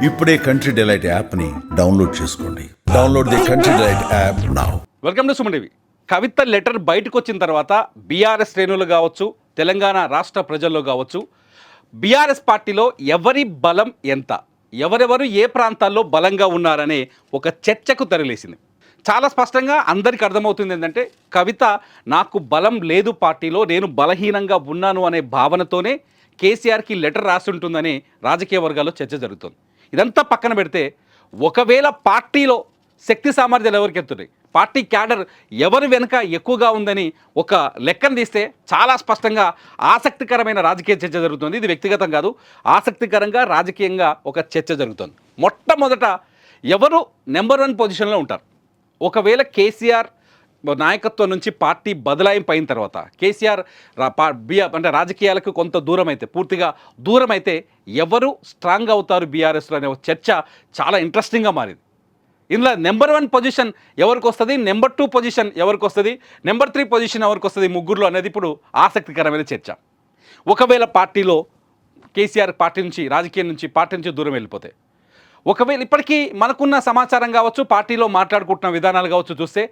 ఇప్పుడే country delight యాప్ని download చేసుకోండి. Download the country delight app now. Welcome to Suman TV. Kavitha letter బయటకు వచ్చిన తర్వాత బీఆర్ఎస్ శ్రేణులు కావచ్చు, తెలంగాణ రాష్ట్ర ప్రజల్లో కావచ్చు, బీఆర్ఎస్ పార్టీలో ఎవరి బలం ఎంత, ఎవరెవరు ఏ ప్రాంతాల్లో బలంగా ఉన్నారనే ఒక చర్చకు తెరలేసింది. చాలా స్పష్టంగా అందరికీ అర్థమవుతుంది ఏంటంటే, కవిత నాకు బలం లేదు పార్టీలో, నేను బలహీనంగా ఉన్నాను అనే భావనతోనే కేసీఆర్కి లెటర్ రాసి ఉంటుందని రాజకీయ వర్గాల్లో చర్చ జరుగుతుంది. ఇదంతా పక్కన పెడితే, ఒకవేళ పార్టీలో శక్తి సామర్థ్యాలు ఎవరికి ఎత్తున్నాయి, పార్టీ క్యాడర్ ఎవరి వెనుక ఎక్కువగా ఉందని ఒక లెక్కను తీస్తే చాలా స్పష్టంగా ఆసక్తికరమైన రాజకీయ చర్చ జరుగుతుంది. ఇది వ్యక్తిగతం కాదు, ఆసక్తికరంగా రాజకీయంగా ఒక చర్చ జరుగుతుంది. మొట్టమొదట ఎవరు నెంబర్ 1 పొజిషన్లో ఉంటారు? ఒకవేళ కేసీఆర్ నాయకత్వం నుంచి పార్టీ బదలాయింపు అయిన తర్వాత కేసీఆర్ అంటే రాజకీయాలకు కొంత దూరం అయితే, పూర్తిగా దూరం అయితే ఎవరు స్ట్రాంగ్ అవుతారు బీఆర్ఎస్లో అనే ఒక చర్చ చాలా ఇంట్రెస్టింగ్గా మారింది. ఇందులో నెంబర్ 1 పొజిషన్ ఎవరికి వస్తుంది, నెంబర్ 2 పొజిషన్ ఎవరికి వస్తుంది, నెంబర్ 3 పొజిషన్ ఎవరికి వస్తుంది, ముగ్గురులో అనేది ఇప్పుడు ఆసక్తికరమైన చర్చ. ఒకవేళ పార్టీలో కేసీఆర్ రాజకీయం నుంచి పార్టీ నుంచి దూరం వెళ్ళిపోతే, ఒకవేళ ఇప్పటికీ మనకున్న సమాచారం కావచ్చు, పార్టీలో మాట్లాడుకుంటున్న విధానాలు కావచ్చు చూస్తే,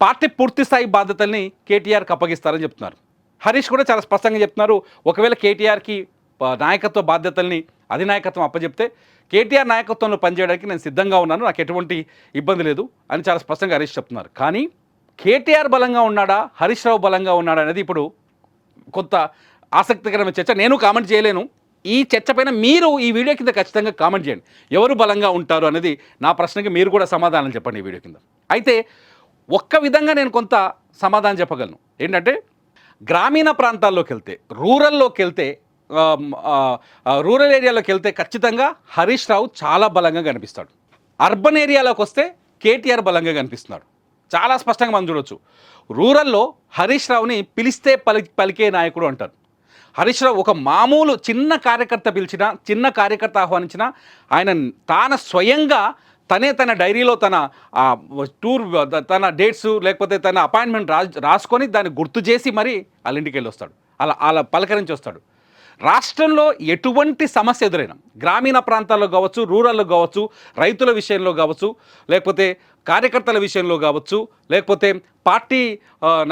పార్టీ పూర్తి స్థాయి బాధ్యతల్ని కేటీఆర్కి అప్పగిస్తారని చెప్తున్నారు. హరీష్ కూడా చాలా స్పష్టంగా చెప్తున్నారు, ఒకవేళ కేటీఆర్కి నాయకత్వ బాధ్యతల్ని అధినాయకత్వం అప్పచెప్తే కేటీఆర్ నాయకత్వంలో పనిచేయడానికి నేను సిద్ధంగా ఉన్నాను, నాకు ఎటువంటి ఇబ్బంది లేదు అని చాలా స్పష్టంగా హరీష్ చెప్తున్నారు. కానీ కేటీఆర్ బలంగా ఉన్నాడా, హరీష్ రావు బలంగా ఉన్నాడా అనేది ఇప్పుడు కొంత ఆసక్తికరమైన చర్చ. నేను కామెంట్ చేయలేను. ఈ చర్చ పైన మీరు ఈ వీడియో కింద ఖచ్చితంగా కామెంట్ చేయండి, ఎవరు బలంగా ఉంటారు అనేది నా ప్రశ్నకి మీరు కూడా సమాధానం చెప్పండి ఈ వీడియో కింద. అయితే ఒక్క విధంగా నేను కొంత సమాధానం చెప్పగలను. ఏంటంటే, గ్రామీణ ప్రాంతాల్లోకి వెళ్తే, రూరల్ ఏరియాలోకి వెళ్తే ఖచ్చితంగా హరీష్ రావు చాలా బలంగా కనిపిస్తాడు. అర్బన్ ఏరియాలోకి వస్తే కేటీఆర్ బలంగా కనిపిస్తున్నాడు. చాలా స్పష్టంగా మనం చూడొచ్చు. రూరల్లో హరీష్ రావుని పిలిస్తే పలికే నాయకుడు అంటారు. హరీష్ రావు ఒక మామూలు చిన్న కార్యకర్త పిలిచినా, చిన్న కార్యకర్త ఆహ్వానించినా ఆయన స్వయంగా తన డైరీలో తన టూర్, తన డేట్స్ లేకపోతే తన అపాయింట్మెంట్ రాసుకొని దాన్ని గుర్తు చేసి మరీ వాళ్ళ ఇంటికి వెళ్ళి వస్తాడు, అలా పలకరించి వస్తాడు. రాష్ట్రంలో ఎటువంటి సమస్య ఎదురైనా, గ్రామీణ ప్రాంతాల్లో కావచ్చు, రూరల్లో కావచ్చు, రైతుల విషయంలో కావచ్చు, లేకపోతే కార్యకర్తల విషయంలో కావచ్చు, లేకపోతే పార్టీ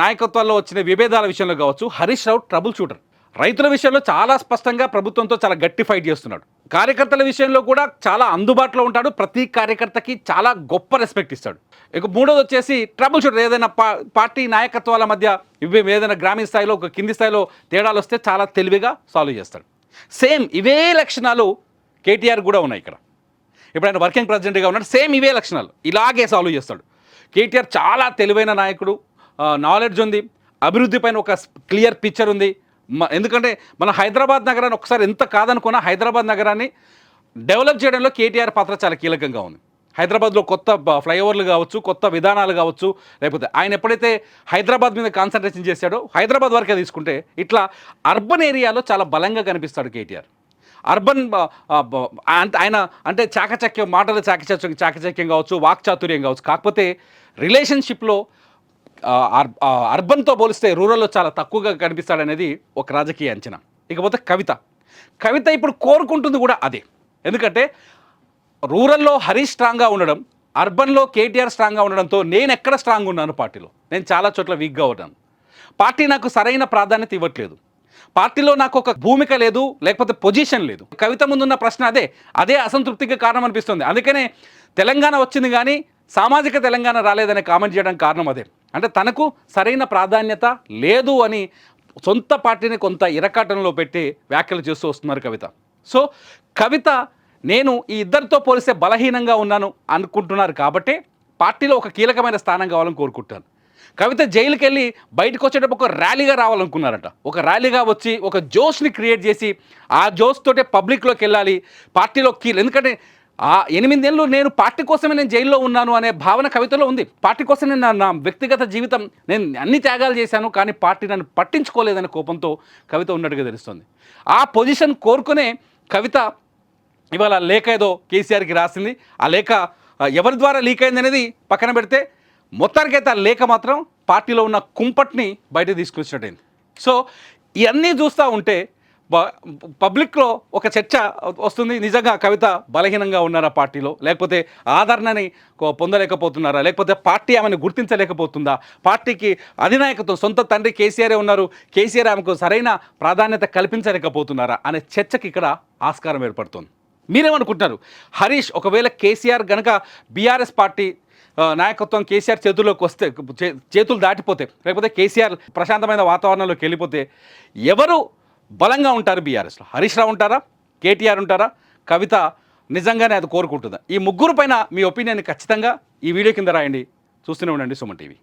నాయకత్వాల్లో వచ్చిన విభేదాల విషయంలో కావచ్చు, హరీష్ రావు ట్రబుల్ షూటర్. రైతుల విషయంలో చాలా స్పష్టంగా ప్రభుత్వంతో చాలా గట్టి ఫైట్ చేస్తున్నాడు. కార్యకర్తల విషయంలో కూడా చాలా అందుబాటులో ఉంటాడు. ప్రతి కార్యకర్తకి చాలా గొప్ప రెస్పెక్ట్ ఇస్తాడు. ఇక మూడోది వచ్చేసి ట్రబుల్ షూటర్. ఏదైనా పార్టీ నాయకత్వాల మధ్య ఏదైనా గ్రామీణ స్థాయిలో, ఒక కింది స్థాయిలో తేడాలు వస్తే చాలా తెలివిగా సాల్వ్ చేస్తాడు. సేమ్ ఇవే లక్షణాలు కేటీఆర్ కూడా ఉన్నాయి. ఇప్పుడు ఆయన వర్కింగ్ ప్రెసిడెంట్గా ఉన్నాడు, సేమ్ ఇవే లక్షణాలు ఇలాగే సాల్వ్ చేస్తాడు. కేటీఆర్ చాలా తెలివైన నాయకుడు, నాలెడ్జ్ ఉంది, అభివృద్ధి పైన ఒక క్లియర్ పిక్చర్ ఉంది. ఎందుకంటే మన హైదరాబాద్ నగరాన్ని ఒకసారి ఎంత కాదనుకున్నా హైదరాబాద్ నగరాన్ని డెవలప్ చేయడంలో కేటీఆర్ పాత్ర చాలా కీలకంగా ఉంది. హైదరాబాద్లో కొత్త ఫ్లైఓవర్లు కావచ్చు, కొత్త విధానాలు కావచ్చు, లేకపోతే ఆయన ఎప్పుడైతే హైదరాబాద్ మీద కాన్సన్ట్రేషన్ చేశాడో, హైదరాబాద్ వరకే తీసుకుంటే ఇట్లా అర్బన్ ఏరియాలో చాలా బలంగా కనిపిస్తాడు కేటీఆర్. అర్బన్ ఆయన అంటే చాకచక్యం, మాటలు చాకచక్యం కావచ్చు, వాక్చాతుర్యం కావచ్చు. కాకపోతే రిలేషన్షిప్లో అర్బన్తో పోలిస్తే రూరల్లో చాలా తక్కువగా కనిపిస్తాడనేది ఒక రాజకీయ అంచనా. ఇకపోతే కవిత ఇప్పుడు కోరుకుంటుంది కూడా అదే. ఎందుకంటే రూరల్లో హరీష్ స్ట్రాంగ్గా ఉండడం, అర్బన్లో కేటీఆర్ స్ట్రాంగ్గా ఉండడంతో నేను ఎక్కడ స్ట్రాంగ్ ఉన్నాను పార్టీలో, నేను చాలా చోట్ల వీక్గా ఉన్నాను, పార్టీ నాకు సరైన ప్రాధాన్యత ఇవ్వట్లేదు, పార్టీలో నాకు ఒక భూమిక లేదు, లేకపోతే పొజిషన్ లేదు. కవిత ముందున్న ప్రశ్న అదే అసంతృప్తికి కారణం అనిపిస్తుంది. అందుకనే తెలంగాణ వచ్చింది కానీ సామాజిక తెలంగాణ రాలేదని కామెంట్ చేయడానికి కారణం అదే. అంటే తనకు సరైన ప్రాధాన్యత లేదు అని సొంత పార్టీని కొంత ఇరకాటంలో పెట్టి వ్యాఖ్యలు చేస్తూ వస్తున్నారు కవిత. సో కవిత నేను ఈ ఇద్దరితో పోలిస్తే బలహీనంగా ఉన్నాను అనుకుంటున్నారు కాబట్టి పార్టీలో ఒక కీలకమైన స్థానం కావాలని కోరుకుంటాను. కవిత జైలుకి వెళ్ళి బయటకు వచ్చేటప్పుడు ఒక ర్యాలీగా రావాలనుకున్నారట. ఒక ర్యాలీగా వచ్చి ఒక జోష్ని క్రియేట్ చేసి ఆ జోష్ తోటే పబ్లిక్లోకి వెళ్ళాలి, పార్టీలో ఎందుకంటే 8 ఏళ్ళు నేను పార్టీ కోసమే నేను జైల్లో ఉన్నాను అనే భావన కవితలో ఉంది. పార్టీ కోసం నేను నా వ్యక్తిగత జీవితం నేను అన్ని త్యాగాలు చేశాను, కానీ పార్టీ నన్ను పట్టించుకోలేదనే కోపంతో కవిత ఉన్నట్టుగా తెలుస్తుంది. ఆ పొజిషన్ కోరుకునే కవిత ఇవాళ లేఖ ఏదో కేసీఆర్కి రాసింది. ఆ లేఖ ఎవరి ద్వారా లీక్ అయింది అనేది పక్కన పెడితే, మొత్తానికైతే ఆ లేఖ మాత్రం పార్టీలో ఉన్న కుంపట్ని బయట తీసుకొచ్చినట్టయింది. సో ఇవన్నీ చూస్తూ ఉంటే పబ్లిక్లో ఒక చర్చ వస్తుంది, నిజంగా కవిత బలహీనంగా ఉన్నారా పార్టీలో, లేకపోతే ఆదరణని పొందలేకపోతున్నారా, లేకపోతే పార్టీ ఆమెను గుర్తించలేకపోతుందా, పార్టీకి అధినాయకత్వం సొంత తండ్రి కేసీఆరే ఉన్నారు, కేసీఆర్ ఆమెకు సరైన ప్రాధాన్యత కల్పించలేకపోతున్నారా అనే చర్చకి ఇక్కడ ఆస్కారం ఏర్పడుతుంది. మీరేమనుకుంటున్నారు? హరీష్ ఒకవేళ కేసీఆర్ గనక బీఆర్ఎస్ పార్టీ నాయకత్వం కేసీఆర్ చేతుల్లోకి వస్తే, చేతులు దాటిపోతే, లేకపోతే కేసీఆర్ ప్రశాంతమైన వాతావరణంలోకి వెళ్ళిపోతే ఎవరు బలంగా ఉంటారు బీఆర్ఎస్లో? హరీష్ రావు ఉంటారా, కేటీఆర్ ఉంటారా, కవిత నిజంగానే అది కోరుకుంటుందా? ఈ ముగ్గురు పైన మీ ఒపీనియన్ ఖచ్చితంగా ఈ వీడియో కింద రాయండి. చూస్తూనే ఉండండి సుమన్ టీవీ.